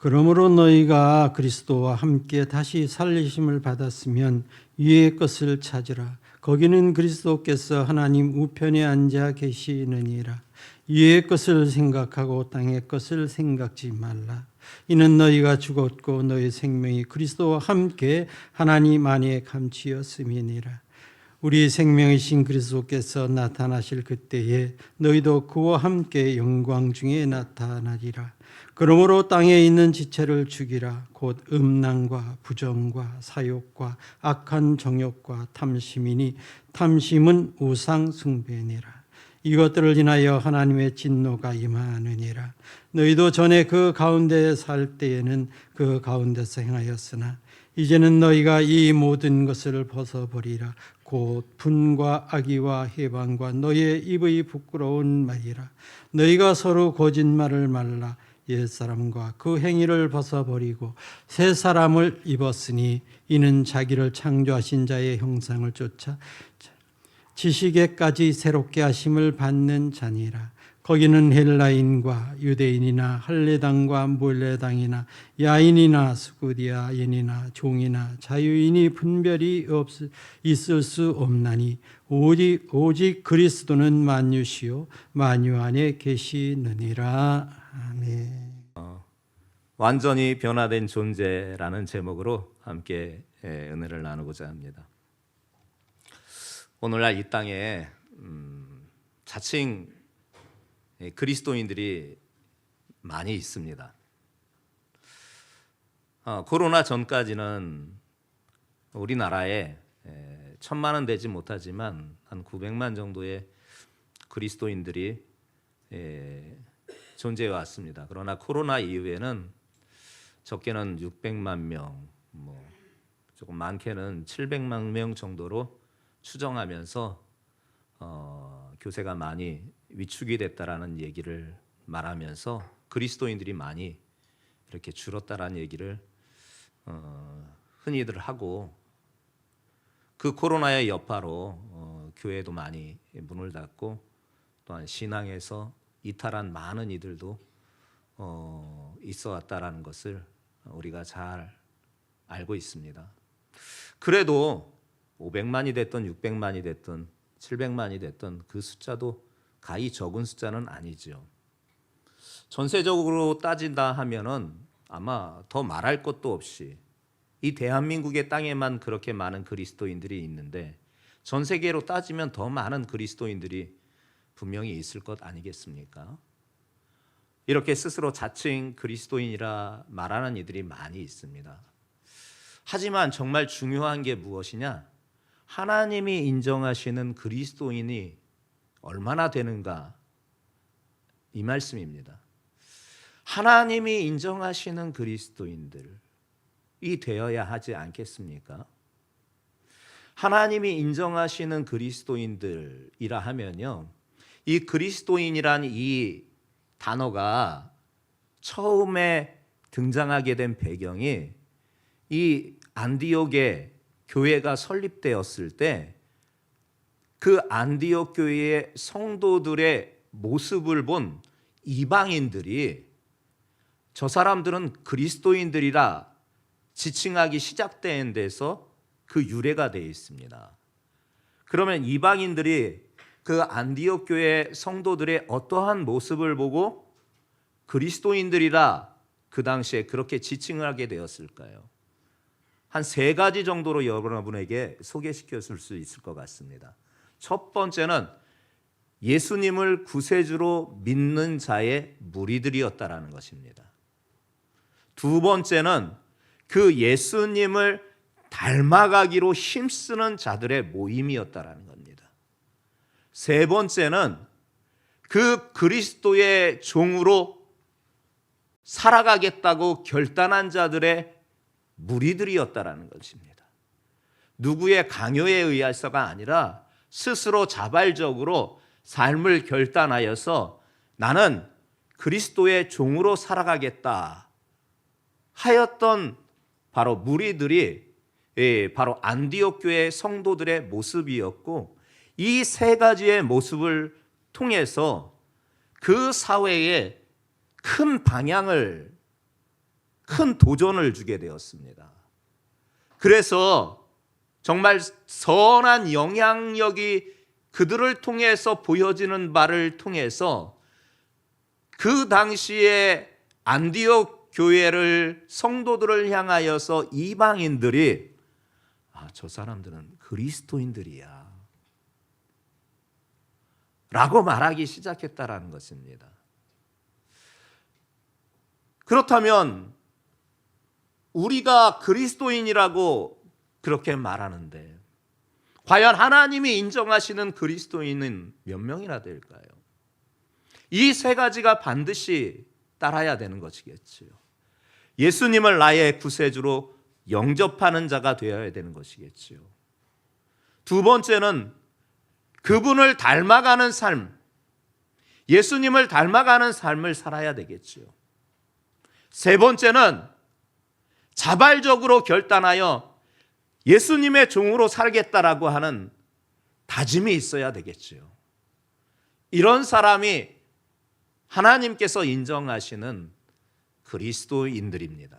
그러므로 너희가 그리스도와 함께 다시 살리심을 받았으면 위의 것을 찾으라. 거기는 그리스도께서 하나님 우편에 앉아 계시느니라. 위의 것을 생각하고 땅의 것을 생각지 말라. 이는 너희가 죽었고 너희 생명이 그리스도와 함께 하나님 안에 감추었음이니라. 우리 생명이신 그리스도께서 나타나실 그때에 너희도 그와 함께 영광 중에 나타나리라. 그러므로 땅에 있는 지체를 죽이라. 곧 음란과 부정과 사욕과 악한 정욕과 탐심이니 탐심은 우상 숭배니라. 이것들을 인하여 하나님의 진노가 임하느니라. 너희도 전에 그 가운데 살 때에는 그 가운데서 행하였으나 이제는 너희가 이 모든 것을 벗어버리라. 곧 분과 악의와 해방과 너희의 입의 부끄러운 말이라. 너희가 서로 거짓말을 말라. 옛사람과 그 행위를 벗어버리고 새 사람을 입었으니 이는 자기를 창조하신 자의 형상을 쫓아 지식에까지 새롭게 하심을 받는 자니라. 거기는 헬라인과 유대인이나 할례당과 몰레당이나 야인이나 스구디아인이나 종이나 자유인이 분별이 있을 수 없나니 오직 그리스도는 만유시요 만유 안에 계시느니라. 아멘. 완전히 변화된 존재라는 제목으로 함께 은혜를 나누고자 합니다. 오늘날 이 땅에 자칭 그리스도인들이 많이 있습니다. 코로나 전까지는 우리나라에 1,000만은 되지 못하지만 한 900만 정도의 그리스도인들이 존재해 왔습니다. 그러나 코로나 이후에는 적게는 600만 명, 조금 많게는 700만 명 정도로 추정하면서 교세가 많이 위축이 됐다라는 얘기를 말하면서 그리스도인들이 많이 이렇게 줄었다라는 얘기를 흔히들 하고, 그 코로나의 여파로 교회도 많이 문을 닫고 또한 신앙에서 이탈한 많은 이들도 있어 왔다라는 것을 우리가 잘 알고 있습니다. 그래도 500만이 됐든 600만이 됐든 700만이 됐든 그 숫자도 가히 적은 숫자는 아니죠. 전세적으로 따진다 하면은 아마 더 말할 것도 없이 이 대한민국의 땅에만 그렇게 많은 그리스도인들이 있는데 전 세계로 따지면 더 많은 그리스도인들이 분명히 있을 것 아니겠습니까? 이렇게 스스로 자칭 그리스도인이라 말하는 이들이 많이 있습니다. 하지만 정말 중요한 게 무엇이냐? 하나님이 인정하시는 그리스도인이 얼마나 되는가, 이 말씀입니다. 하나님이 인정하시는 그리스도인들이 되어야 하지 않겠습니까? 하나님이 인정하시는 그리스도인들이라 하면요, 이 그리스도인이란 이 단어가 처음에 등장하게 된 배경이 이 안디옥의 교회가 설립되었을 때 그 안디옥 교회의 성도들의 모습을 본 이방인들이 저 사람들은 그리스도인들이라 지칭하기 시작된 데서 그 유래가 되어 있습니다. 그러면 이방인들이 그 안디옥 교회 성도들의 어떠한 모습을 보고 그리스도인들이라 그 당시에 그렇게 지칭을 하게 되었을까요? 한 3가지 정도로 여러분에게 소개시켜 줄 수 있을 것 같습니다. 첫 번째는 예수님을 구세주로 믿는 자의 무리들이었다라는 것입니다. 두 번째는 그 예수님을 닮아가기로 힘쓰는 자들의 모임이었다라는 겁니다. 세 번째는 그 그리스도의 종으로 살아가겠다고 결단한 자들의 무리들이었다라는 것입니다. 누구의 강요에 의해서가 아니라 스스로 자발적으로 삶을 결단하여서 나는 그리스도의 종으로 살아가겠다 하였던 바로 무리들이 바로 안디옥 교회 성도들의 모습이었고, 이 3가지의 모습을 통해서 그 사회에 큰 방향을 큰 도전을 주게 되었습니다. 그래서 정말 선한 영향력이 그들을 통해서 보여지는 바를 통해서 그 당시에 안디옥 교회를 성도들을 향하여서 이방인들이 저 사람들은 그리스도인들이야 라고 말하기 시작했다라는 것입니다. 그렇다면 우리가 그리스도인이라고 그렇게 말하는데 과연 하나님이 인정하시는 그리스도인은 몇 명이나 될까요? 이 세 가지가 반드시 따라야 되는 것이겠지요. 예수님을 나의 구세주로 영접하는 자가 되어야 되는 것이겠지요. 두 번째는 그분을 닮아가는 삶, 예수님을 닮아가는 삶을 살아야 되겠지요. 세 번째는 자발적으로 결단하여 예수님의 종으로 살겠다라고 하는 다짐이 있어야 되겠지요. 이런 사람이 하나님께서 인정하시는 그리스도인들입니다.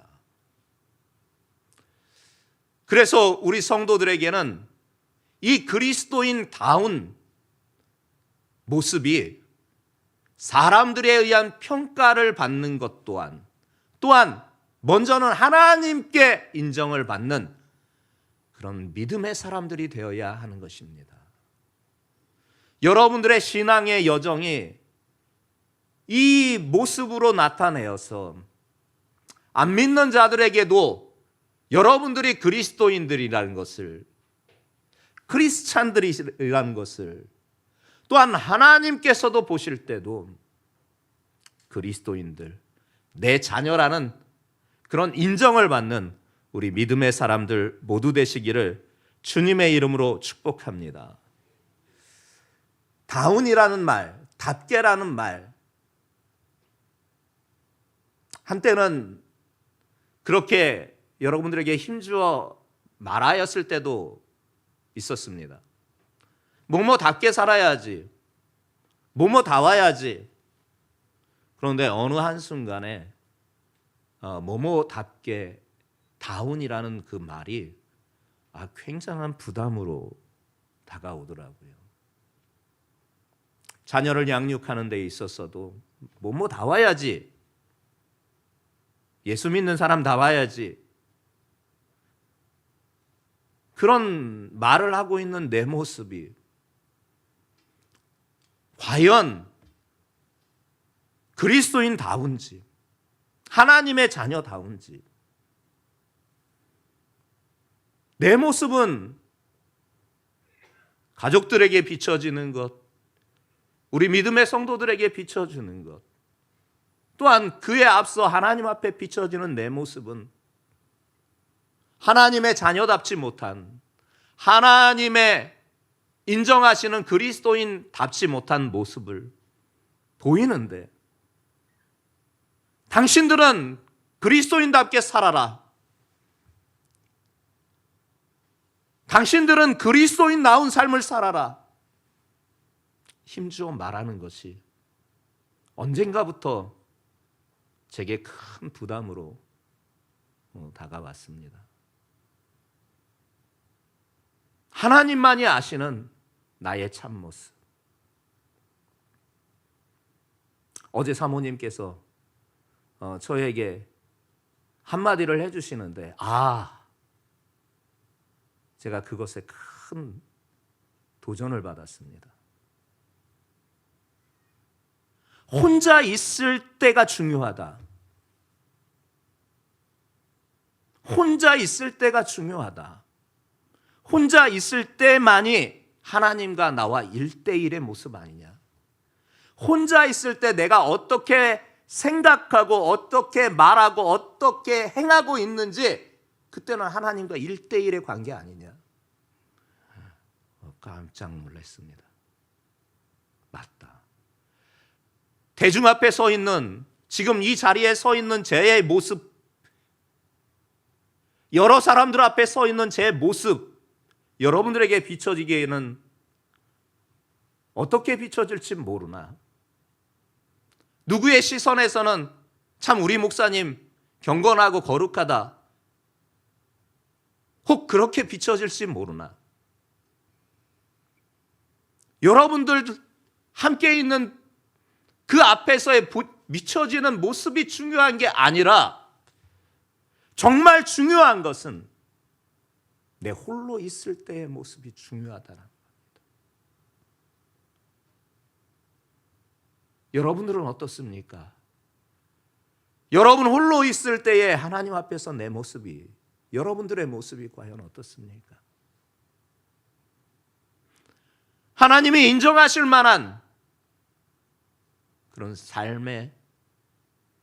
그래서 우리 성도들에게는 이 그리스도인다운 모습이 사람들에 의한 평가를 받는 것 또한 먼저는 하나님께 인정을 받는 그런 믿음의 사람들이 되어야 하는 것입니다. 여러분들의 신앙의 여정이 이 모습으로 나타내어서 안 믿는 자들에게도 여러분들이 그리스도인들이라는 것을, 크리스찬들이라는 것을, 또한 하나님께서도 보실 때도 그리스도인들, 내 자녀라는 그런 인정을 받는 우리 믿음의 사람들 모두 되시기를 주님의 이름으로 축복합니다. 다운이라는 말, 답게라는 말, 한때는 그렇게 여러분들에게 힘주어 말하였을 때도 있었습니다. 뭐뭐답게 살아야지, 뭐뭐다워야지. 그런데 어느 한순간에 뭐뭐답게 다운이라는 그 말이 굉장한 부담으로 다가오더라고요. 자녀를 양육하는 데 있어서도 뭐뭐다워야지, 예수 믿는 사람 다워야지, 그런 말을 하고 있는 내 모습이 과연 그리스도인다운지, 하나님의 자녀다운지, 내 모습은 가족들에게 비춰지는 것, 우리 믿음의 성도들에게 비춰주는 것, 또한 그에 앞서 하나님 앞에 비춰지는 내 모습은 하나님의 자녀답지 못한, 하나님의 인정하시는 그리스도인답지 못한 모습을 보이는데, 당신들은 그리스도인답게 살아라, 당신들은 그리스도인다운 삶을 살아라, 힘주어 말하는 것이 언젠가부터 제게 큰 부담으로 다가왔습니다. 하나님만이 아시는 나의 참모습. 어제 사모님께서 저에게 한마디를 해주시는데 제가 그것에 큰 도전을 받았습니다. 혼자 있을 때가 중요하다. 혼자 있을 때가 중요하다. 혼자 있을 때만이 하나님과 나와 1대1의 모습 아니냐. 혼자 있을 때 내가 어떻게 생각하고 어떻게 말하고 어떻게 행하고 있는지 그때는 하나님과 1대1의 관계 아니냐. 깜짝 놀랐습니다. 맞다. 대중 앞에 서 있는, 지금 이 자리에 서 있는 제 모습, 여러 사람들 앞에 서 있는 제 모습, 여러분들에게 비춰지기에는 어떻게 비춰질지 모르나, 누구의 시선에서는 참 우리 목사님 경건하고 거룩하다, 혹 그렇게 비춰질지 모르나 여러분들 함께 있는 그 앞에서의 비춰지는 모습이 중요한 게 아니라 정말 중요한 것은 내 홀로 있을 때의 모습이 중요하다는 겁니다. 여러분들은 어떻습니까? 여러분 홀로 있을 때에 하나님 앞에서 내 모습이, 여러분들의 모습이 과연 어떻습니까? 하나님이 인정하실 만한 그런 삶의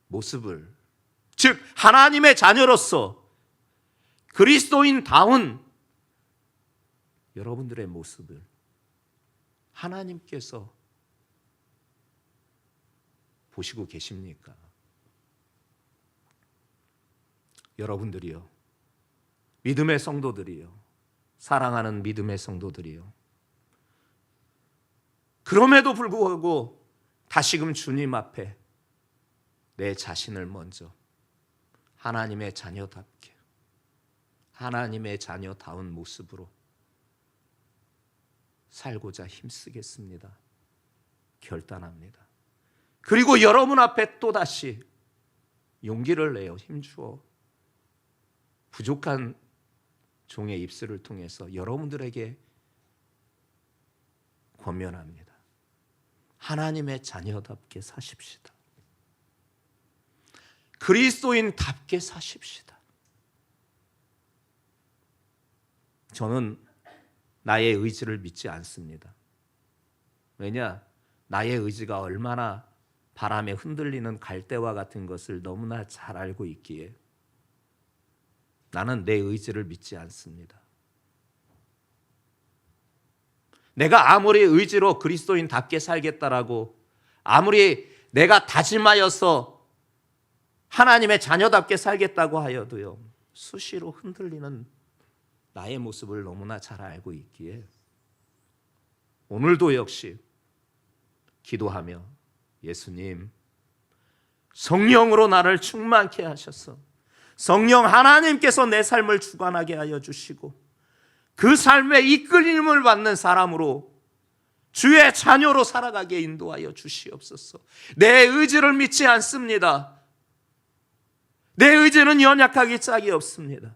모습을, 즉 하나님의 자녀로서 그리스도인다운 여러분들의 모습을 하나님께서 보시고 계십니까? 여러분들이요, 믿음의 성도들이요, 사랑하는 믿음의 성도들이요, 그럼에도 불구하고 다시금 주님 앞에 내 자신을 먼저 하나님의 자녀답게, 하나님의 자녀다운 모습으로 살고자 힘쓰겠습니다. 결단합니다. 그리고 여러분 앞에 또다시 용기를 내어 힘주어 부족한 종의 입술을 통해서 여러분들에게 권면합니다. 하나님의 자녀답게 사십시다. 그리스도인답게 사십시다. 저는 나의 의지를 믿지 않습니다. 왜냐? 나의 의지가 얼마나 바람에 흔들리는 갈대와 같은 것을 너무나 잘 알고 있기에 나는 내 의지를 믿지 않습니다. 내가 아무리 의지로 그리스도인답게 살겠다라고, 아무리 내가 다짐하여서 하나님의 자녀답게 살겠다고 하여도요, 수시로 흔들리는 나의 모습을 너무나 잘 알고 있기에 오늘도 역시 기도하며 예수님, 성령으로 나를 충만케 하셔서 성령 하나님께서 내 삶을 주관하게 하여 주시고 그 삶에 이끌림을 받는 사람으로, 주의 자녀로 살아가게 인도하여 주시옵소서. 내 의지를 믿지 않습니다. 내 의지는 연약하기 짝이 없습니다.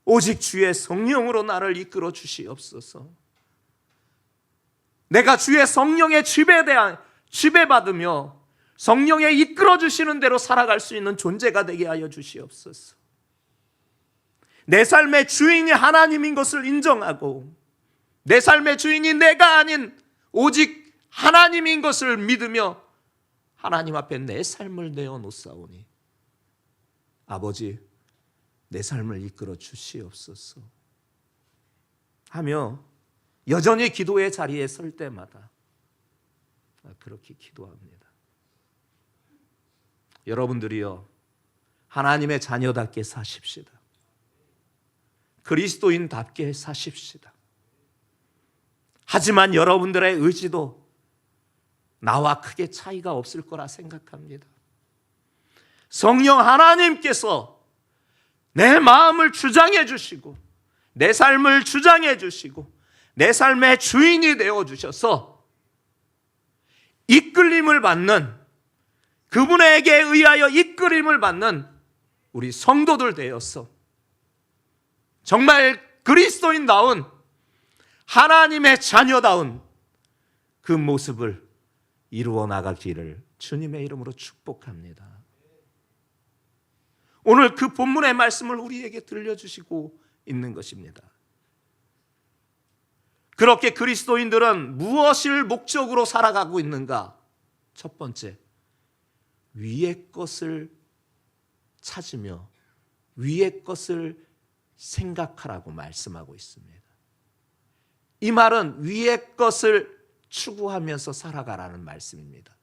오직 주의 성령으로 나를 이끌어 주시옵소서. 내가 주의 성령의 지배받으며 성령의 이끌어 주시는 대로 살아갈 수 있는 존재가 되게 하여 주시옵소서. 내 삶의 주인이 하나님인 것을 인정하고 내 삶의 주인이 내가 아닌 오직 하나님인 것을 믿으며 하나님 앞에 내 삶을 내어놓사오니 아버지, 내 삶을 이끌어 주시옵소서 하며 여전히 기도의 자리에 설 때마다 그렇게 기도합니다. 여러분들이요, 하나님의 자녀답게 사십시다. 그리스도인답게 사십시다. 하지만 여러분들의 의지도 나와 크게 차이가 없을 거라 생각합니다. 성령 하나님께서 내 마음을 주장해 주시고 내 삶을 주장해 주시고 내 삶의 주인이 되어 주셔서 이끌림을 받는, 그분에게 의하여 이끌림을 받는 우리 성도들 되어서 정말 그리스도인다운 하나님의 자녀다운 그 모습을 이루어 나가기를 주님의 이름으로 축복합니다. 오늘 그 본문의 말씀을 우리에게 들려주시고 있는 것입니다. 그렇게 그리스도인들은 무엇을 목적으로 살아가고 있는가? 첫 번째, 위의 것을 찾으며 위의 것을 생각하라고 말씀하고 있습니다. 이 말은 위의 것을 추구하면서 살아가라는 말씀입니다.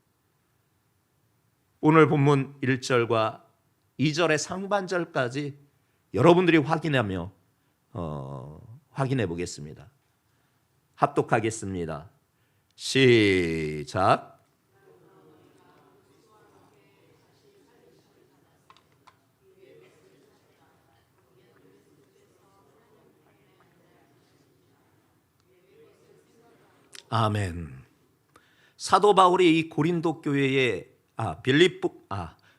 오늘 본문 1절과 2절의 상반절까지 여러분들이 확인해 보겠습니다. 합독하겠습니다. 시작. 아멘. 사도 바울이 이 고린도 교회에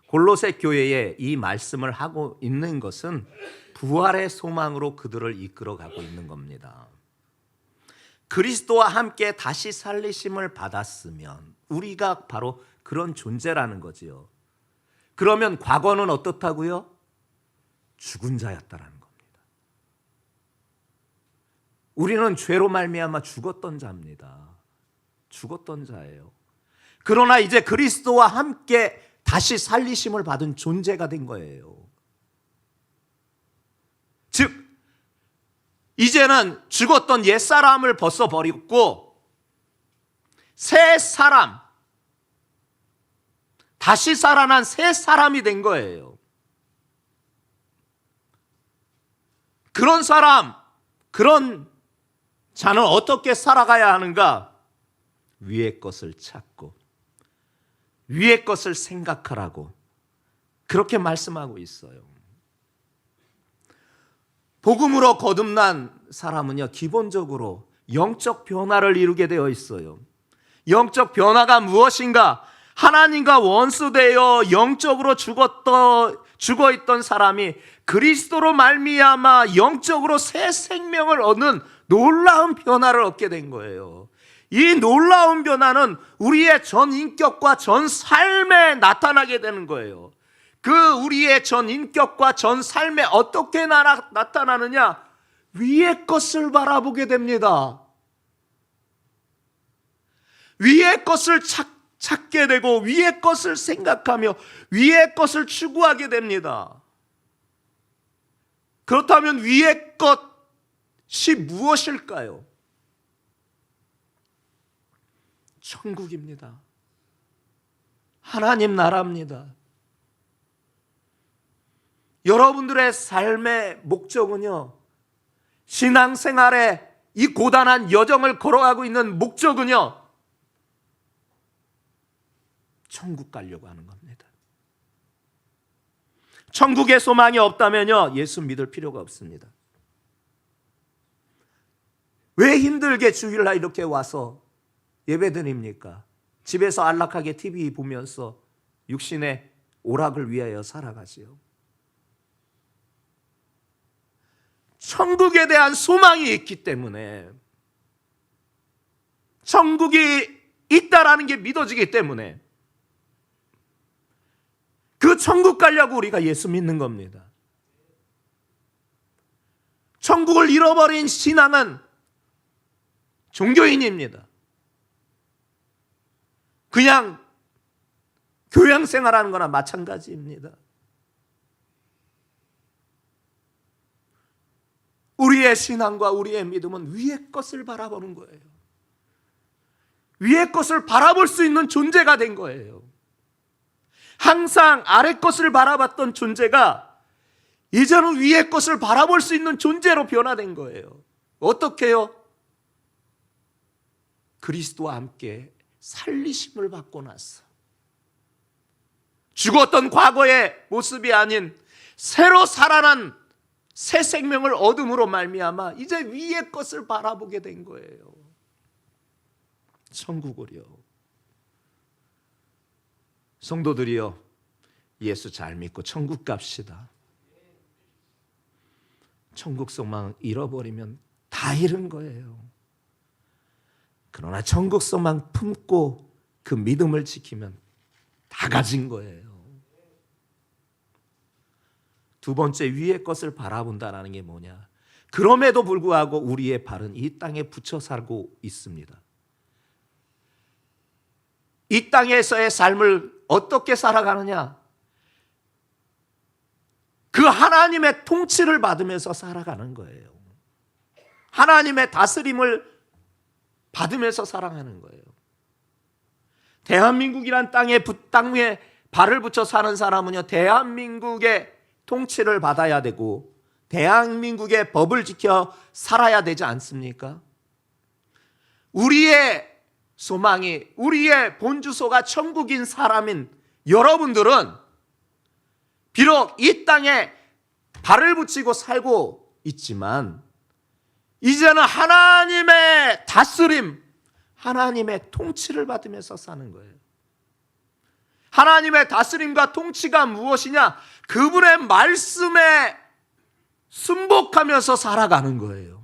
골로새 교회에 이 말씀을 하고 있는 것은 부활의 소망으로 그들을 이끌어가고 있는 겁니다. 그리스도와 함께 다시 살리심을 받았으면 우리가 바로 그런 존재라는 거지요. 그러면 과거는 어떻다고요? 죽은 자였다라는 겁니다. 우리는 죄로 말미암아 죽었던 자입니다. 죽었던 자예요. 그러나 이제 그리스도와 함께 다시 살리심을 받은 존재가 된 거예요. 즉 이제는 죽었던 옛사람을 벗어버리고 새 사람, 다시 살아난 새 사람이 된 거예요. 그런 사람, 그런 자는 어떻게 살아가야 하는가? 위의 것을 찾고 위의 것을 생각하라고 그렇게 말씀하고 있어요. 복음으로 거듭난 사람은요, 기본적으로 영적 변화를 이루게 되어 있어요. 영적 변화가 무엇인가? 하나님과 원수되어 영적으로 죽어있던 사람이 그리스도로 말미암아 영적으로 새 생명을 얻는 놀라운 변화를 얻게 된 거예요. 이 놀라운 변화는 우리의 전 인격과 전 삶에 나타나게 되는 거예요. 그 우리의 전 인격과 전 삶에 어떻게 나타나느냐? 위의 것을 바라보게 됩니다. 위의 것을 찾게 되고 위의 것을 생각하며 위의 것을 추구하게 됩니다. 그렇다면 위의 것이 무엇일까요? 천국입니다. 하나님 나라입니다. 여러분들의 삶의 목적은요, 신앙생활에 이 고단한 여정을 걸어가고 있는 목적은요, 천국 가려고 하는 겁니다. 천국의 소망이 없다면요, 예수 믿을 필요가 없습니다. 왜 힘들게 주일날 이렇게 와서 예배드립니까? 집에서 안락하게 TV 보면서 육신의 오락을 위하여 살아가지요. 천국에 대한 소망이 있기 때문에, 천국이 있다라는 게 믿어지기 때문에 그 천국 가려고 우리가 예수 믿는 겁니다. 천국을 잃어버린 신앙은 종교인입니다. 그냥 교양 생활하는 거나 마찬가지입니다. 우리의 신앙과 우리의 믿음은 위의 것을 바라보는 거예요. 위의 것을 바라볼 수 있는 존재가 된 거예요. 항상 아래 것을 바라봤던 존재가 이제는 위의 것을 바라볼 수 있는 존재로 변화된 거예요. 어떻게요? 그리스도와 함께 살리심을 받고 나서 죽었던 과거의 모습이 아닌 새로 살아난 새 생명을 얻음으로 말미암아 이제 위의 것을 바라보게 된 거예요. 천국을요. 성도들이요, 예수 잘 믿고 천국 갑시다. 천국 소망 잃어버리면 다 잃은 거예요. 그러나 천국 소망 품고 그 믿음을 지키면 다 가진 거예요. 두 번째, 위의 것을 바라본다는 게 뭐냐? 그럼에도 불구하고 우리의 발은 이 땅에 붙여 살고 있습니다. 이 땅에서의 삶을 어떻게 살아가느냐? 그 하나님의 통치를 받으면서 살아가는 거예요. 하나님의 다스림을 받으면서 살아가는 거예요. 대한민국이란 땅에 발을 붙여 사는 사람은요, 대한민국의 통치를 받아야 되고 대한민국의 법을 지켜 살아야 되지 않습니까? 우리의 소망이, 우리의 본주소가 천국인 사람인 여러분들은 비록 이 땅에 발을 붙이고 살고 있지만 이제는 하나님의 다스림, 하나님의 통치를 받으면서 사는 거예요. 하나님의 다스림과 통치가 무엇이냐? 그분의 말씀에 순복하면서 살아가는 거예요.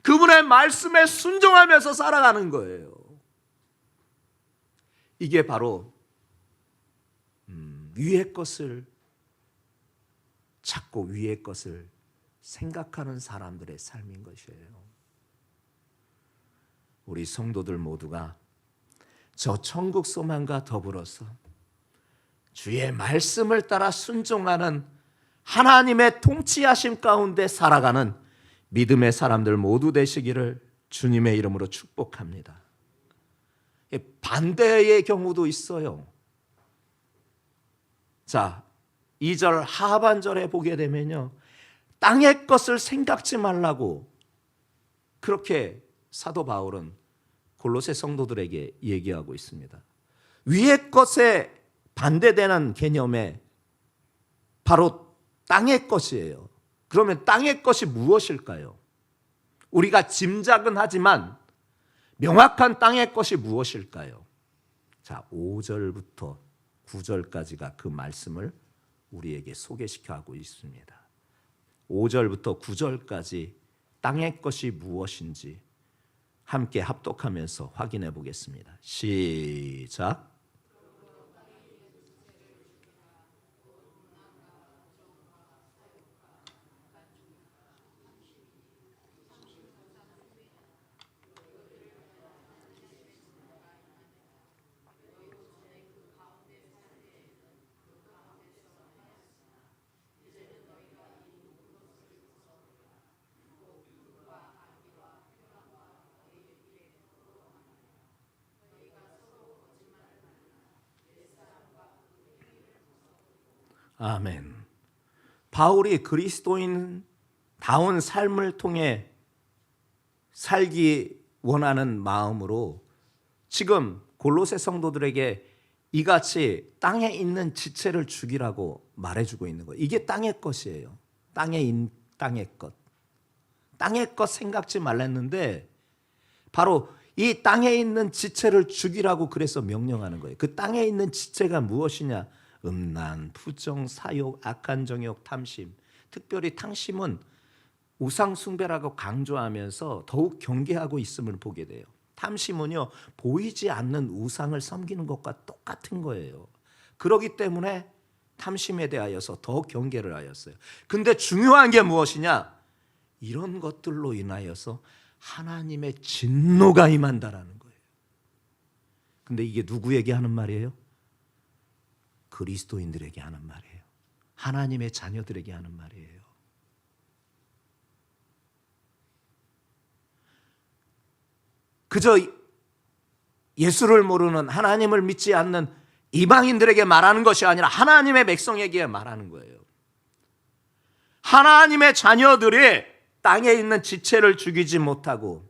그분의 말씀에 순종하면서 살아가는 거예요. 이게 바로 위의 것을 찾고 위의 것을 생각하는 사람들의 삶인 것이에요. 우리 성도들 모두가 저 천국 소망과 더불어서 주의 말씀을 따라 순종하는 하나님의 통치하심 가운데 살아가는 믿음의 사람들 모두 되시기를 주님의 이름으로 축복합니다. 반대의 경우도 있어요. 자, 2절 하반절에 보게 되면요, 땅의 것을 생각지 말라고 그렇게 사도 바울은 골로새 성도들에게 얘기하고 있습니다. 위의 것에 반대되는 개념에 바로 땅의 것이에요. 그러면 땅의 것이 무엇일까요? 우리가 짐작은 하지만 명확한 땅의 것이 무엇일까요? 자, 5절부터 9절까지가 그 말씀을 우리에게 소개시켜 하고 있습니다. 5절부터 9절까지 땅의 것이 무엇인지 함께 합독하면서 확인해 보겠습니다. 시작. 아멘. 바울이 그리스도인다운 삶을 통해 살기 원하는 마음으로 지금 골로새 성도들에게 이같이 땅에 있는 지체를 죽이라고 말해주고 있는 거예요. 이게 땅의 것이에요. 땅의 것. 땅의 것 생각지 말랬는데 바로 이 땅에 있는 지체를 죽이라고 그래서 명령하는 거예요. 그 땅에 있는 지체가 무엇이냐? 음란, 부정, 사욕, 악한 정욕, 탐심. 특별히 탐심은 우상 숭배라고 강조하면서 더욱 경계하고 있음을 보게 돼요. 탐심은요, 보이지 않는 우상을 섬기는 것과 똑같은 거예요. 그렇기 때문에 탐심에 대하여서 더 경계를 하였어요. 근데 중요한 게 무엇이냐? 이런 것들로 인하여서 하나님의 진노가 임한다라는 거예요. 근데 이게 누구에게 하는 말이에요? 그리스도인들에게 하는 말이에요. 하나님의 자녀들에게 하는 말이에요. 그저 예수를 모르는, 하나님을 믿지 않는 이방인들에게 말하는 것이 아니라 하나님의 백성에게 말하는 거예요. 하나님의 자녀들이 땅에 있는 지체를 죽이지 못하고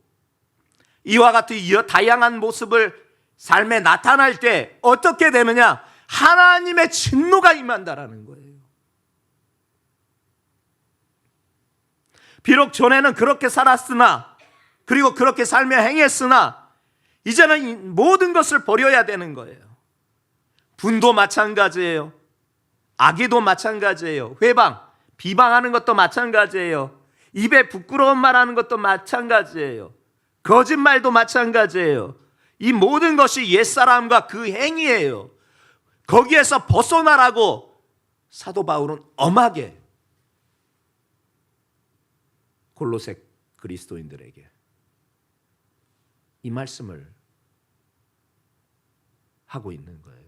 이와 같은 다양한 모습을 삶에 나타날 때 어떻게 되느냐? 하나님의 진노가 임한다라는 거예요. 비록 전에는 그렇게 살았으나, 그리고 그렇게 살며 행했으나 이제는 모든 것을 버려야 되는 거예요. 분도 마찬가지예요. 악의도 마찬가지예요. 회방, 비방하는 것도 마찬가지예요. 입에 부끄러운 말하는 것도 마찬가지예요. 거짓말도 마찬가지예요. 이 모든 것이 옛사람과 그 행위예요. 거기에서 벗어나라고 사도 바울은 엄하게 골로새 그리스도인들에게 이 말씀을 하고 있는 거예요.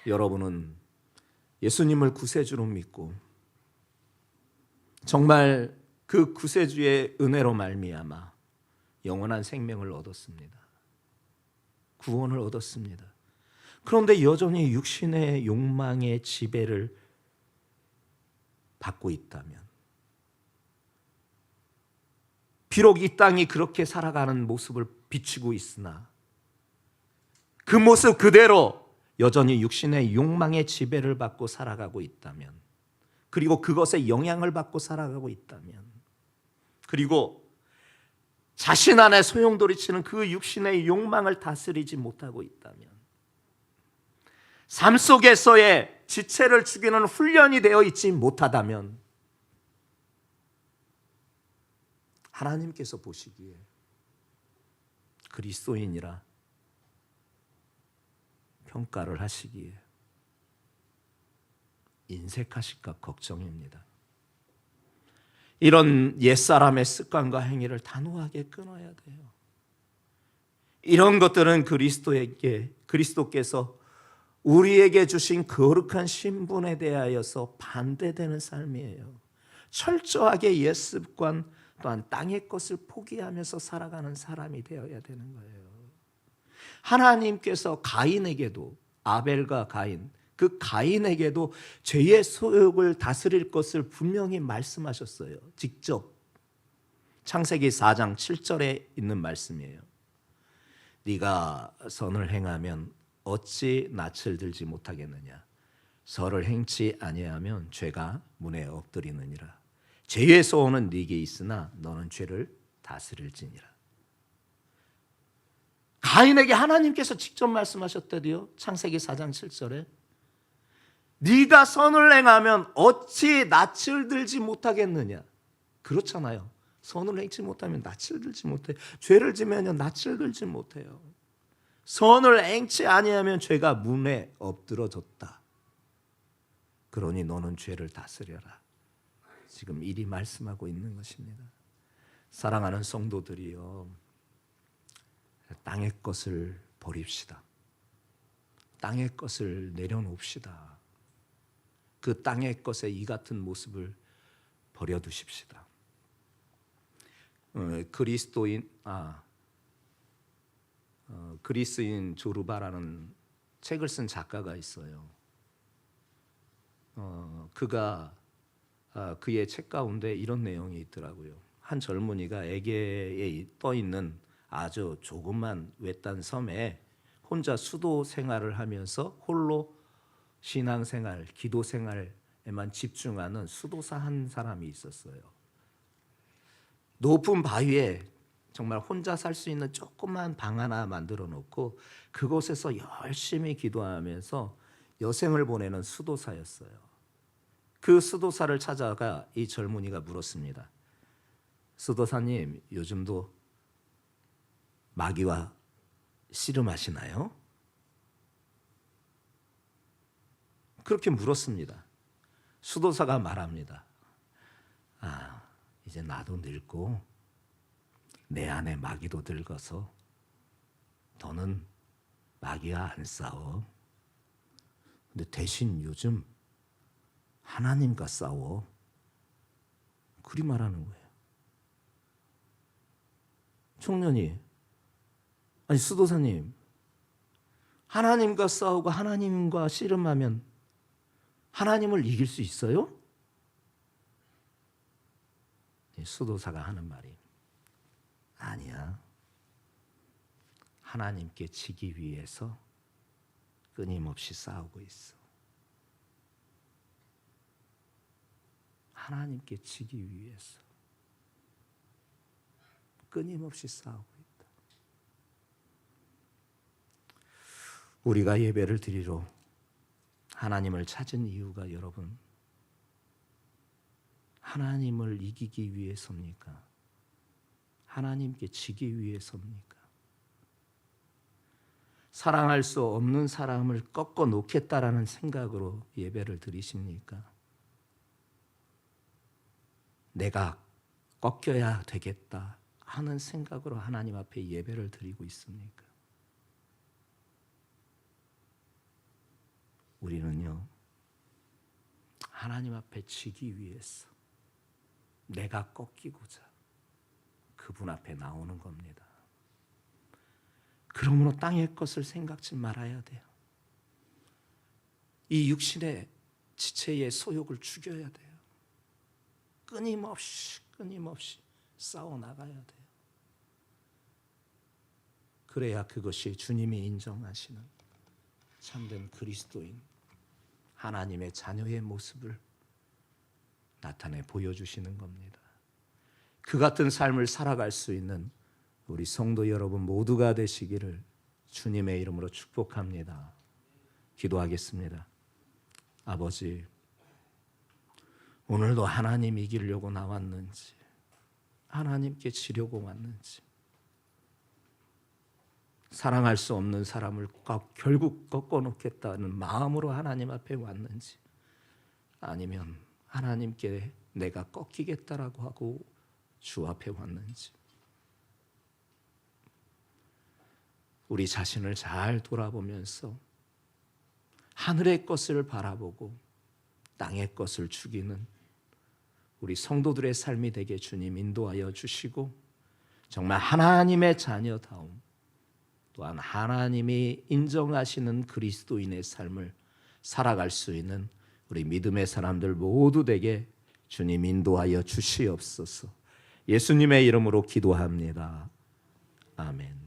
여러분은 예수님을 구세주로 믿고 정말 그 구세주의 은혜로 말미암아 영원한 생명을 얻었습니다. 구원을 얻었습니다. 그런데 여전히 육신의 욕망의 지배를 받고 있다면, 비록 이 땅이 그렇게 살아가는 모습을 비추고 있으나 그 모습 그대로 여전히 육신의 욕망의 지배를 받고 살아가고 있다면, 그리고 그것에 영향을 받고 살아가고 있다면, 그리고 자신 안에 소용돌이치는 그 육신의 욕망을 다스리지 못하고 있다면, 삶 속에서의 지체를 죽이는 훈련이 되어 있지 못하다면, 하나님께서 보시기에 그리스도인이라 평가를 하시기에 인색하실까 걱정입니다. 이런 옛사람의 습관과 행위를 단호하게 끊어야 돼요. 이런 것들은 그리스도께서 우리에게 주신 거룩한 신분에 대하여서 반대되는 삶이에요. 철저하게 옛 습관 또한 땅의 것을 포기하면서 살아가는 사람이 되어야 되는 거예요. 하나님께서 가인에게도, 아벨과 가인, 그 가인에게도 죄의 소욕을 다스릴 것을 분명히 말씀하셨어요. 직접 창세기 4장 7절에 있는 말씀이에요. 네가 선을 행하면 어찌 낯을 들지 못하겠느냐. 선을 행치 아니하면 죄가 문에 엎드리느니라. 죄의 소원은 네게 있으나 너는 죄를 다스릴지니라. 가인에게 하나님께서 직접 말씀하셨대요. 창세기 4장 7절에 네가 선을 행하면 어찌 낯을 들지 못하겠느냐. 그렇잖아요. 선을 행치 못하면 낯을 들지 못해. 죄를 지면 낯을 들지 못해요. 선을 행치 아니하면 죄가 문에 엎드러졌다. 그러니 너는 죄를 다스려라. 지금 이리 말씀하고 있는 것입니다. 사랑하는 성도들이요, 땅의 것을 버립시다. 땅의 것을 내려놓읍시다. 그 땅의 것의 이 같은 모습을 버려두십시다. 그리스인 조르바라는 책을 쓴 작가가 있어요. 그가 그의 책 가운데 이런 내용이 있더라고요. 한 젊은이가 에게에 떠 있는 아주 조그만 외딴 섬에 혼자 수도 생활을 하면서 홀로 신앙생활, 기도 생활에만 집중하는 수도사 한 사람이 있었어요. 높은 바위에 정말 혼자 살 수 있는 조그만 방 하나 만들어 놓고 그곳에서 열심히 기도하면서 여생을 보내는 수도사였어요. 그 수도사를 찾아가 이 젊은이가 물었습니다. 수도사님, 요즘도 마귀와 씨름하시나요? 그렇게 물었습니다. 수도사가 말합니다. 이제 나도 늙고 내 안에 마귀도 늙어서 더는 마귀와 안 싸워. 근데 대신 요즘 하나님과 싸워. 그리 말하는 거예요. 청년이, 아니 수도사님, 하나님과 싸우고 하나님과 씨름하면 하나님을 이길 수 있어요? 수도사가 하는 말이, 아니야. 하나님께 지기 위해서 끊임없이 싸우고 있어. 하나님께 지기 위해서 끊임없이 싸우고 있다. 우리가 예배를 드리러 하나님을 찾은 이유가 여러분, 하나님을 이기기 위해서입니까? 하나님께 지기 위해서입니까? 사랑할 수 없는 사람을 꺾어 놓겠다라는 생각으로 예배를 드리십니까? 내가 꺾여야 되겠다 하는 생각으로 하나님 앞에 예배를 드리고 있습니까? 우리는요, 하나님 앞에 지기 위해서 내가 꺾이고자 그분 앞에 나오는 겁니다. 그러므로 땅의 것을 생각지 말아야 돼요. 이 육신의 지체의 소욕을 죽여야 돼요. 끊임없이 싸워 나가야 돼요. 그래야 그것이 주님이 인정하시는 참된 그리스도인, 하나님의 자녀의 모습을 나타내 보여주시는 겁니다. 그 같은 삶을 살아갈 수 있는 우리 성도 여러분 모두가 되시기를 주님의 이름으로 축복합니다. 기도하겠습니다. 아버지, 오늘도 하나님 이기려고 나왔는지, 하나님께 지려고 왔는지, 사랑할 수 없는 사람을 결국 꺾어놓겠다는 마음으로 하나님 앞에 왔는지, 아니면 하나님께 내가 꺾이겠다라고 하고 주 앞에 왔는지, 우리 자신을 잘 돌아보면서 하늘의 것을 바라보고 땅의 것을 죽이는 우리 성도들의 삶이 되게 주님 인도하여 주시고, 정말 하나님의 자녀다움, 또한 하나님이 인정하시는 그리스도인의 삶을 살아갈 수 있는 우리 믿음의 사람들 모두 되게 주님 인도하여 주시옵소서. 예수님의 이름으로 기도합니다. 아멘.